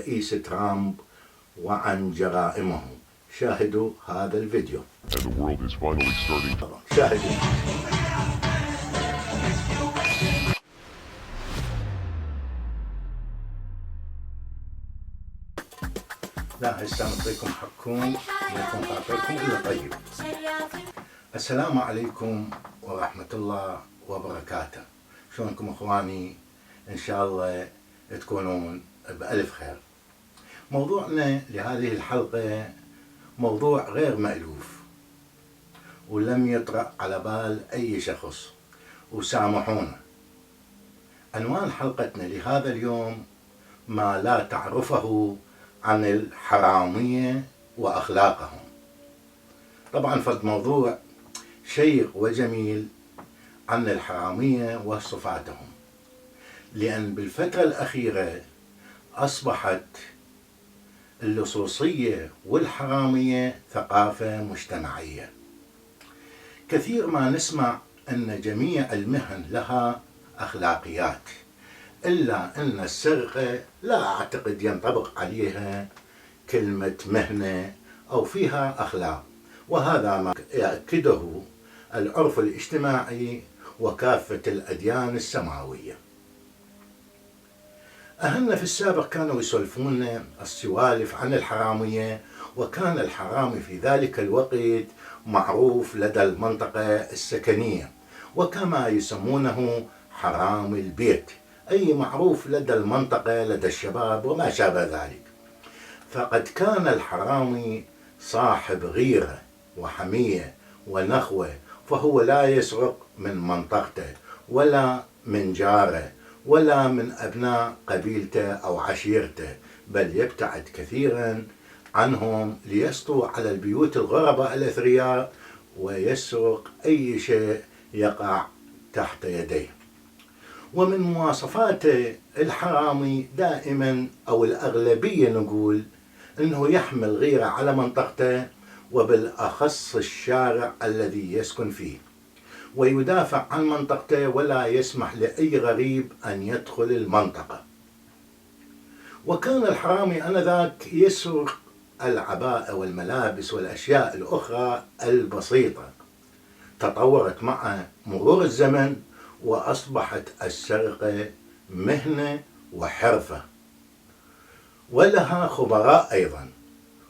رئيس ترامب وعن جرائمه. شاهدوا هذا الفيديو. And the world is finally starting. شاهدوا. لا هسه نعطيكم حقكم ويكون خاطركم إلا طيب. السلام عليكم ورحمة الله وبركاته. شلونكم اخواني؟ ان شاء الله تكونون بألف خير. موضوعنا لهذه الحلقة موضوع غير مألوف ولم يطرأ على بال أي شخص، وسامحونا. عنوان حلقتنا لهذا اليوم: ما لا تعرفه عن الحرامية وأخلاقهم. طبعا فد موضوع شيق وجميل عن الحرامية وصفاتهم، لأن بالفترة الأخيرة أصبحت اللصوصية والحرامية ثقافة مجتمعية. كثير ما نسمع أن جميع المهن لها أخلاقيات، إلا أن السرقة لا أعتقد ينطبق عليها كلمة مهنة أو فيها أخلاق، وهذا ما يأكده العرف الاجتماعي وكافة الأديان السماوية. أهلنا في السابق كانوا يسولفون السوالف عن الحرامية، وكان الحرامي في ذلك الوقت معروف لدى المنطقة السكنية، وكما يسمونه حرامي البيت، أي معروف لدى المنطقة لدى الشباب وما شابه ذلك. فقد كان الحرامي صاحب غيرة وحمية ونخوة، فهو لا يسرق من منطقته ولا من جاره ولا من أبناء قبيلته أو عشيرته، بل يبتعد كثيرا عنهم ليسطو على البيوت الغرباء الأثرياء ويسرق أي شيء يقع تحت يديه. ومن مواصفات الحرامي دائما أو الأغلبية نقول أنه يحمل غيرة على منطقته، وبالأخص الشارع الذي يسكن فيه، ويدافع عن منطقته ولا يسمح لأي غريب أن يدخل المنطقة. وكان الحرامي آنذاك يسرق العباءة والملابس والأشياء الأخرى البسيطة. تطورت مع مرور الزمن وأصبحت السرقة مهنة وحرفة، ولها خبراء أيضا،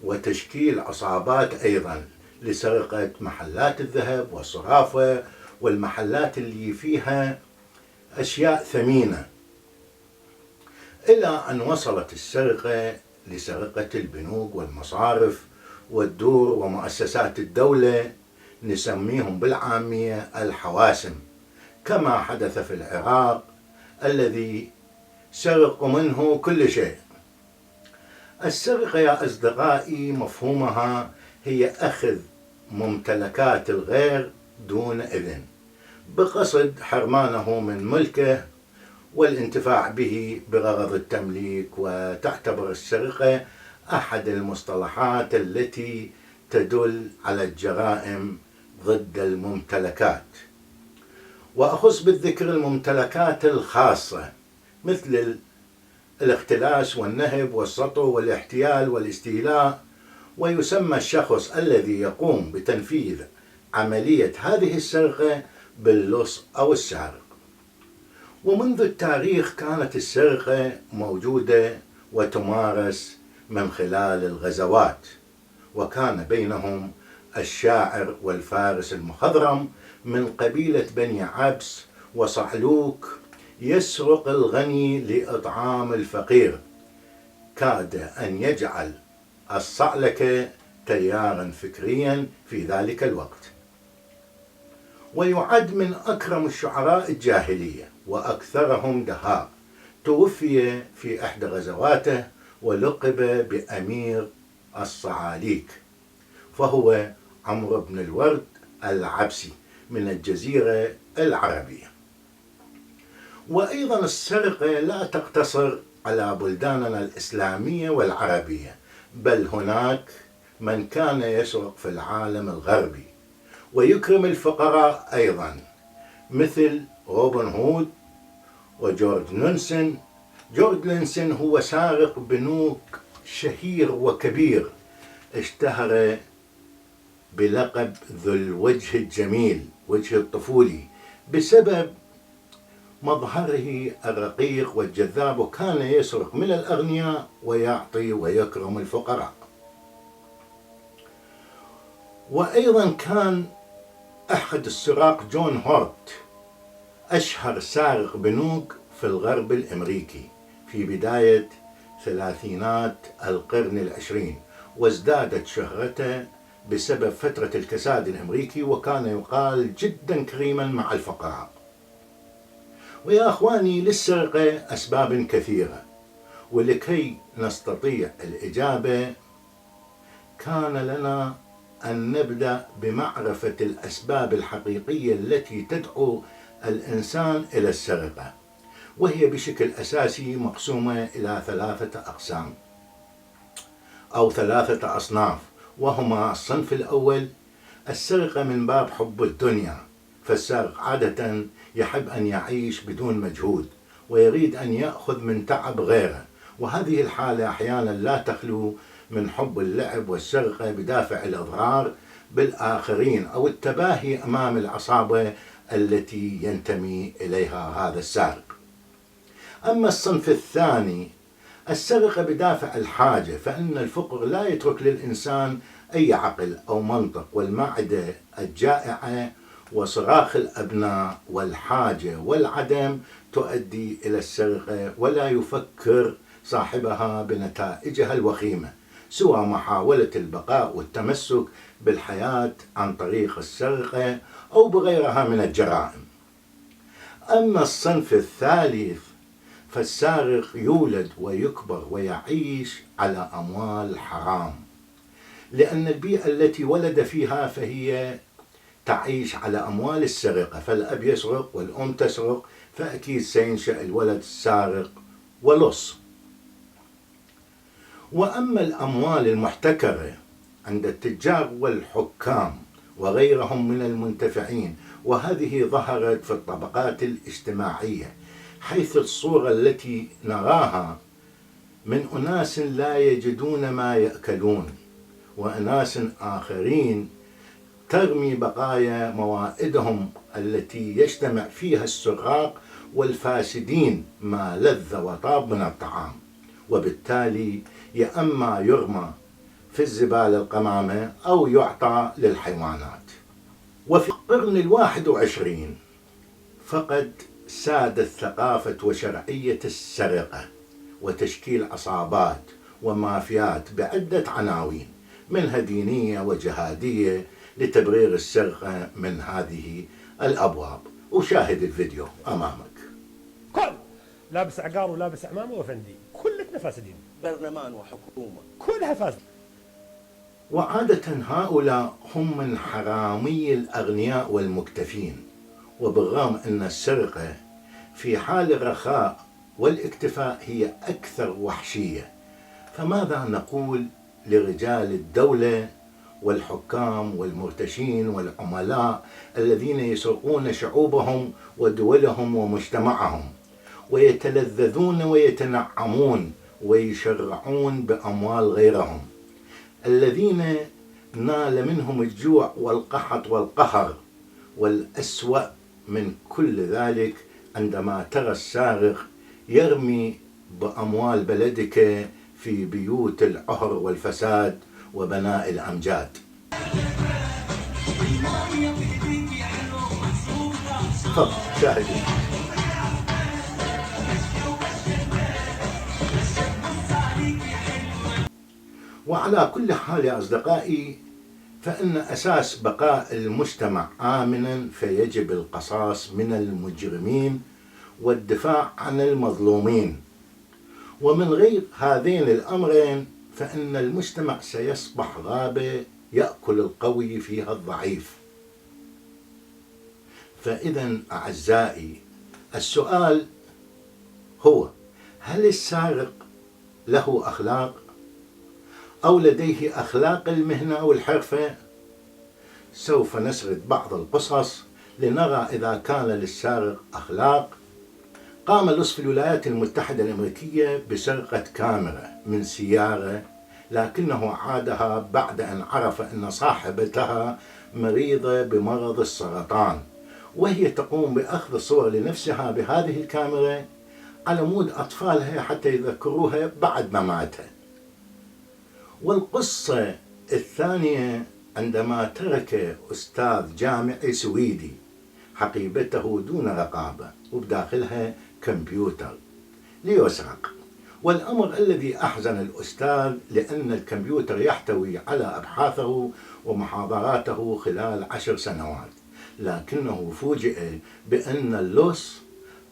وتشكيل عصابات أيضا لسرقة محلات الذهب والصرافة والمحلات اللي فيها أشياء ثمينة، إلى أن وصلت السرقة لسرقة البنوك والمصارف والدور ومؤسسات الدولة، نسميهم بالعامية الحواسم، كما حدث في العراق الذي سرقوا منه كل شيء. السرقة يا أصدقائي مفهومها هي أخذ ممتلكات الغير دون إذن بقصد حرمانه من ملكه والانتفاع به بغرض التمليك، وتعتبر السرقة أحد المصطلحات التي تدل على الجرائم ضد الممتلكات. وأخص بالذكر الممتلكات الخاصة مثل الاختلاس والنهب والسطو والاحتيال والاستيلاء، ويسمى الشخص الذي يقوم بتنفيذ عملية هذه السرقة باللص أو السارق. ومنذ التاريخ كانت السرقة موجودة وتمارس من خلال الغزوات، وكان بينهم الشاعر والفارس المخضرم من قبيلة بني عبس وصعلوك يسرق الغني لإطعام الفقير، كاد أن يجعل الصعلكة تيارا فكريا في ذلك الوقت. ويعد من أكرم الشعراء الجاهلية وأكثرهم دهاء. توفي في إحدى غزواته ولقب بأمير الصعاليك، فهو عمرو بن الورد العبسي من الجزيرة العربية. وأيضا السرقة لا تقتصر على بلداننا الإسلامية والعربية، بل هناك من كان يسرق في العالم الغربي ويكرم الفقراء أيضا، مثل روبن هود وجورج نونسون، جورج لينسون هو سارق بنوك شهير وكبير، اشتهر بلقب ذو الوجه الجميل، وجه الطفولي، بسبب مظهره الرقيق والجذاب، وكان يسرق من الأغنياء ويعطي ويكرم الفقراء. وأيضا كان أحد السراق جون هورت أشهر سارق بنوك في الغرب الأمريكي في بداية ثلاثينات القرن العشرين، وازدادت شهرته بسبب فترة الكساد الأمريكي، وكان يقال جدا كريما مع الفقراء. ويا أخواني، للسرقة أسباب كثيرة، ولكي نستطيع الإجابة كان لنا أن نبدأ بمعرفة الأسباب الحقيقية التي تدعو الإنسان إلى السرقة، وهي بشكل أساسي مقسومة إلى 3 أقسام أو 3 أصناف، وهما: الصنف الأول السرقة من باب حب الدنيا، فالسارق عادة يحب أن يعيش بدون مجهود ويريد أن يأخذ من تعب غيره، وهذه الحالة أحيانا لا تخلو من حب اللعب والسرقة بدافع الإضرار بالآخرين أو التباهي أمام العصابة التي ينتمي إليها هذا السارق. أما الصنف الثاني السرقة بدافع الحاجة، فإن الفقر لا يترك للإنسان أي عقل أو منطق، والمعدة الجائعة وصراخ الأبناء والحاجة والعدم تؤدي إلى السرقة، ولا يفكر صاحبها بنتائجها الوخيمة سوى محاولة البقاء والتمسك بالحياة عن طريق السرقة أو بغيرها من الجرائم. أما الصنف الثالث فالسارق يولد ويكبر ويعيش على أموال حرام، لأن البيئة التي ولد فيها فهي تعيش على أموال السرقة، فالأب يسرق والأم تسرق، فأكيد سينشأ الولد سارق ولص. وأما الأموال المحتكرة عند التجار والحكام وغيرهم من المنتفعين، وهذه ظهرت في الطبقات الاجتماعية، حيث الصورة التي نراها من أناس لا يجدون ما يأكلون، وأناس آخرين ترمي بقايا موائدهم التي يجتمع فيها السراق والفاسدين ما لذ وطاب من الطعام، وبالتالي يا أما يرمى في الزبالة القمامة أو يعطى للحيوانات. وفي القرن 21 فقد سادت ثقافة وشرعية السرقة وتشكيل عصابات ومافيات بعدة عناوين، منها دينية وجهادية، لتبرير السرقة من هذه الأبواب. وشاهد الفيديو أمامك. كل لابس عقار ولابس عمامة وفندي، كلنا فاسدين، برلمان وحكومة كلها فاسدة. وعادة هؤلاء هم من حرامي الأغنياء والمكتفين، وبالرغم أن السرقة في حال الرخاء والاكتفاء هي أكثر وحشية، فماذا نقول لرجال الدولة والحكام والمرتشين والعملاء الذين يسرقون شعوبهم ودولهم ومجتمعهم، ويتلذذون ويتنعمون ويشرعون بأموال غيرهم، الذين نال منهم الجوع والقحط والقهر؟ والأسوأ من كل ذلك عندما ترى السارق يرمي بأموال بلدك في بيوت العهر والفساد وبناء الأمجاد. تفضل شاهدوا. وعلى كل حال يا أصدقائي، فإن أساس بقاء المجتمع آمنا فيجب القصاص من المجرمين والدفاع عن المظلومين، ومن غير هذين الأمرين فإن المجتمع سيصبح غابة يأكل القوي فيها الضعيف. فإذا أعزائي، السؤال هو: هل السارق له أخلاق أو لديه أخلاق المهنة أو الحرفة؟ سوف نسرد بعض القصص لنرى إذا كان للسارق أخلاق قام لص في الولايات المتحدة الأمريكية بسرقة كاميرا من سيارة، لكنه عادها بعد أن عرف أن صاحبتها مريضة بمرض السرطان، وهي تقوم بأخذ صور لنفسها بهذه الكاميرا على مود أطفالها حتى يذكروها بعد مماتها. والقصة الثانية عندما ترك أستاذ جامعي سويدي حقيبته دون رقابة وبداخلها كمبيوتر ليسرق، والأمر الذي أحزن الأستاذ لأن الكمبيوتر يحتوي على أبحاثه ومحاضراته خلال 10 سنوات، لكنه فوجئ بأن اللص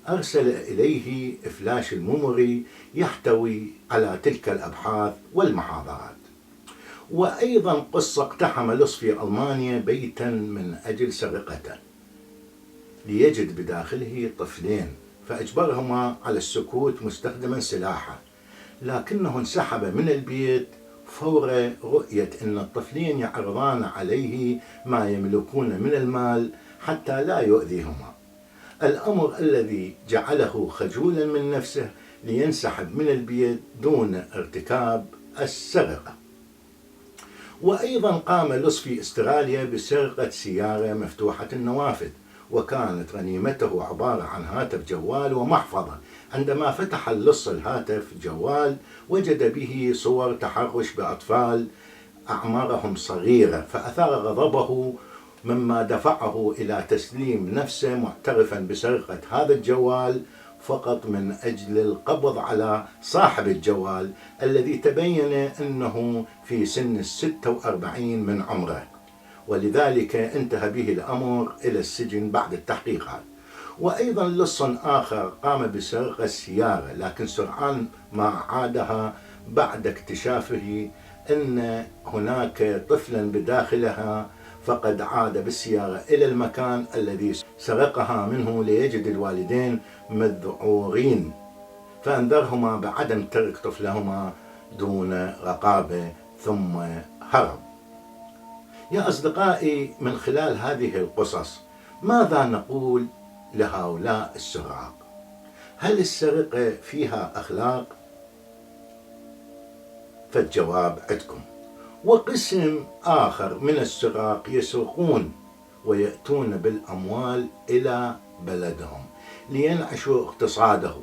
أرسل إليه فلاش الميموري يحتوي على تلك الأبحاث والمحاضرات. وأيضا قصة اقتحم لص في ألمانيا بيتا من أجل سرقته ليجد بداخله طفلين، فأجبرهما على السكوت مستخدما سلاحه، لكنه انسحب من البيت فور رؤية أن الطفلين يعرضان عليه ما يملكون من المال حتى لا يؤذيهما، الأمر الذي جعله خجولا من نفسه لينسحب من البيت دون ارتكاب السرقة. وأيضا قام لص في استراليا بسرقة سيارة مفتوحة النوافذ، وكانت غنيمته عبارة عن هاتف جوال ومحفظة. عندما فتح اللص الهاتف جوال وجد به صور تحرش بأطفال أعمارهم صغيرة، فأثار غضبه مما دفعه إلى تسليم نفسه معترفا بسرقة هذا الجوال فقط من أجل القبض على صاحب الجوال الذي تبين أنه في سن 46 من عمره، ولذلك انتهى به الأمر إلى السجن بعد التحقيقات. وأيضا لص آخر قام بسرقة السيارة، لكن سرعان ما عادها بعد اكتشافه أن هناك طفلا بداخلها، فقد عاد بالسيارة إلى المكان الذي سرقها منه ليجد الوالدين مذعورين، فأنذرهما بعدم ترك طفلهما دون رقابة ثم هرب. يا أصدقائي، من خلال هذه القصص ماذا نقول لهؤلاء السراق؟ هل السرقة فيها أخلاق؟ فالجواب عندكم. وقسم آخر من السراق يسرقون ويأتون بالأموال إلى بلدهم لينعشوا اقتصاده،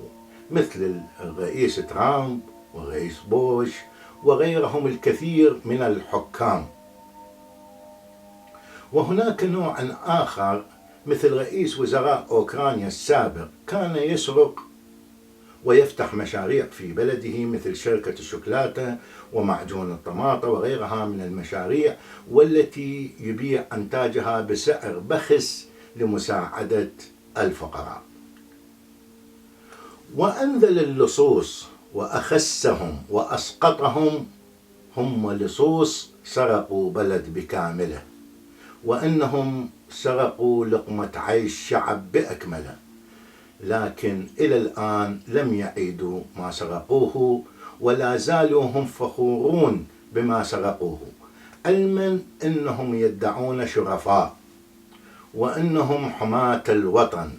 مثل الرئيس ترامب والرئيس بوش وغيرهم الكثير من الحكام. وهناك نوع آخر مثل رئيس وزراء أوكرانيا السابق كان يسرق ويفتح مشاريع في بلده مثل شركة الشوكولاتة ومعجون الطماطة وغيرها من المشاريع، والتي يبيع إنتاجها بسعر بخس لمساعدة الفقراء. وأنذل اللصوص وأخسهم وأسقطهم هم لصوص سرقوا بلد بكامله، وأنهم سرقوا لقمة عيش شعب بأكمله، لكن إلى الآن لم يعيدوا ما سرقوه، ولا زالوا هم فخورون بما سرقوه، علما أنهم يدعون شرفاء وأنهم حماة الوطن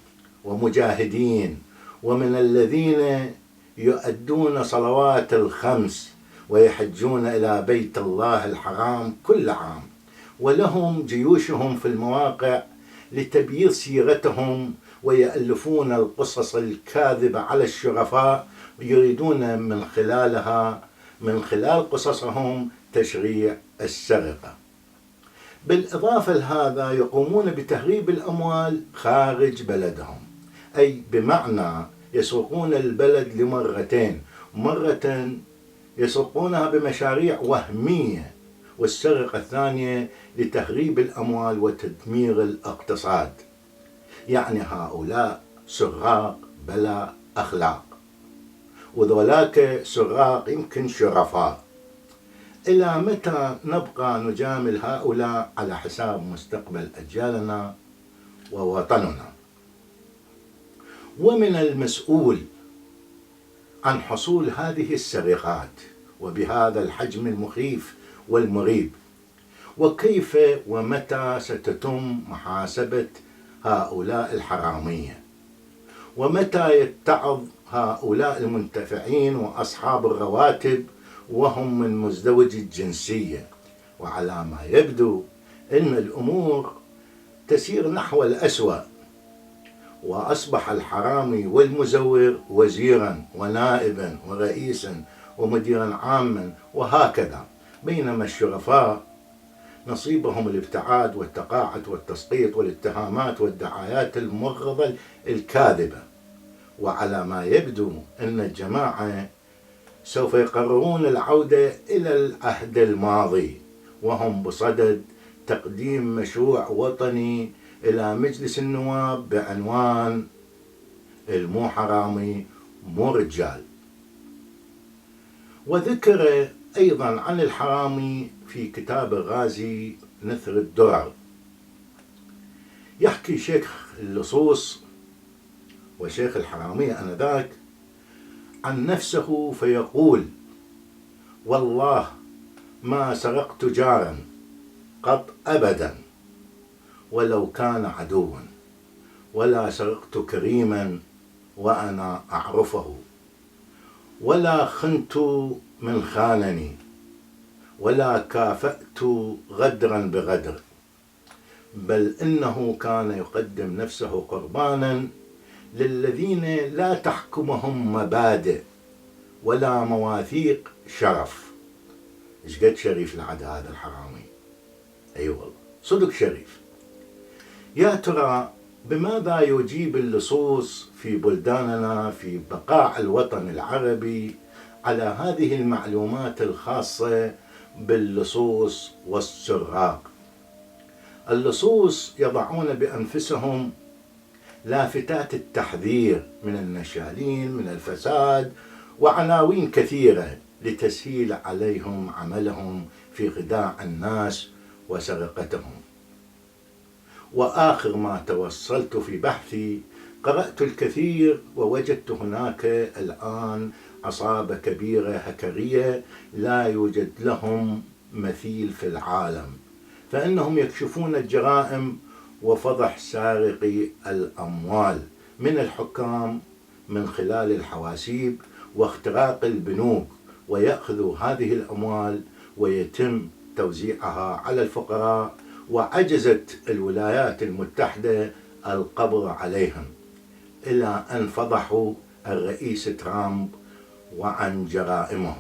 ومجاهدين، ومن الذين يؤدون صلوات الخمس ويحجون إلى بيت الله الحرام كل عام، ولهم جيوشهم في المواقع لتبييض سيرتهم، ويألفون القصص الكاذبة على الشرفاء، يريدون من خلال قصصهم تشريع السرقة. بالإضافة لهذا يقومون بتهريب الأموال خارج بلدهم، أي بمعنى يسرقون البلد لمرتين، مرة يسرقونها بمشاريع وهمية، والسرقة الثانية لتهريب الأموال وتدمير الاقتصاد. يعني هؤلاء سراق بلا أخلاق، وذولاك سراق يمكن شرفاء. إلى متى نبقى نجامل هؤلاء على حساب مستقبل أجيالنا ووطننا؟ ومن المسؤول عن حصول هذه السرقات وبهذا الحجم المخيف والمريب؟ وكيف ومتى ستتم محاسبة هؤلاء الحرامية؟ ومتى يتعظ هؤلاء المنتفعين وأصحاب الرواتب وهم من مزدوج الجنسية؟ وعلى ما يبدو أن الأمور تسير نحو الأسوأ، وأصبح الحرامي والمزور وزيرا ونائبا ورئيسا ومديرا عاما وهكذا، بينما الشرفاء نصيبهم الابتعاد والتقاعد والتسقيط والاتهامات والدعايات المغرضة الكاذبة. وعلى ما يبدو أن الجماعة سوف يقررون العودة إلى العهد الماضي، وهم بصدد تقديم مشروع وطني إلى مجلس النواب بعنوان المو حرامي مو رجال. وذكر أيضا عن الحرامي في كتاب الغازي نثر الدرر. يحكي شيخ اللصوص وشيخ الحرامية آنذاك عن نفسه فيقول: والله ما سرقت جارا قط أبدا ولو كان عدوا، ولا سرقت كريما وأنا أعرفه، ولا خنت من خانني، ولا كافأت غدرا بغدر، بل إنه كان يقدم نفسه قربانا للذين لا تحكمهم مبادئ ولا مواثيق شرف. إيش قد شريف العد هذا الحرامي؟ أي والله صدق شريف. يا ترى بماذا يجيب اللصوص في بلداننا في بقاع الوطن العربي على هذه المعلومات الخاصة باللصوص والسراق؟ اللصوص يضعون بأنفسهم لافتات التحذير من النشالين من الفساد وعناوين كثيرة لتسهيل عليهم عملهم في خداع الناس وسرقتهم. وآخر ما توصلت في بحثي قرأت الكثير ووجدت هناك الآن عصابة كبيرة هكرية لا يوجد لهم مثيل في العالم، فإنهم يكشفون الجرائم وفضح سارقي الأموال من الحكام من خلال الحواسيب واختراق البنوك، ويأخذوا هذه الأموال ويتم توزيعها على الفقراء، وعجزت الولايات المتحدة القبض عليهم إلى أن فضحوا الرئيس ترامب وعن جرائمه.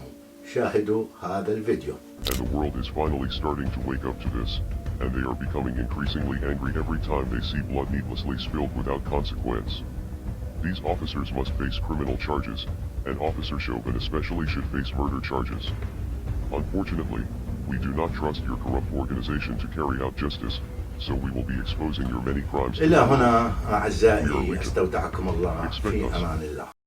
شاهدوا هذا الفيديو. And the world is finally starting to wake up to this, and they are becoming increasingly angry every time they see blood needlessly spilled without consequence. These officers must face criminal charges, and Officer Chauvin especially should face murder charges. Unfortunately, we do not trust your corrupt organization to carry out justice, so we will be exposing your many crimes. إلى هنا أعزائي أستودعكم الله في أمان الله.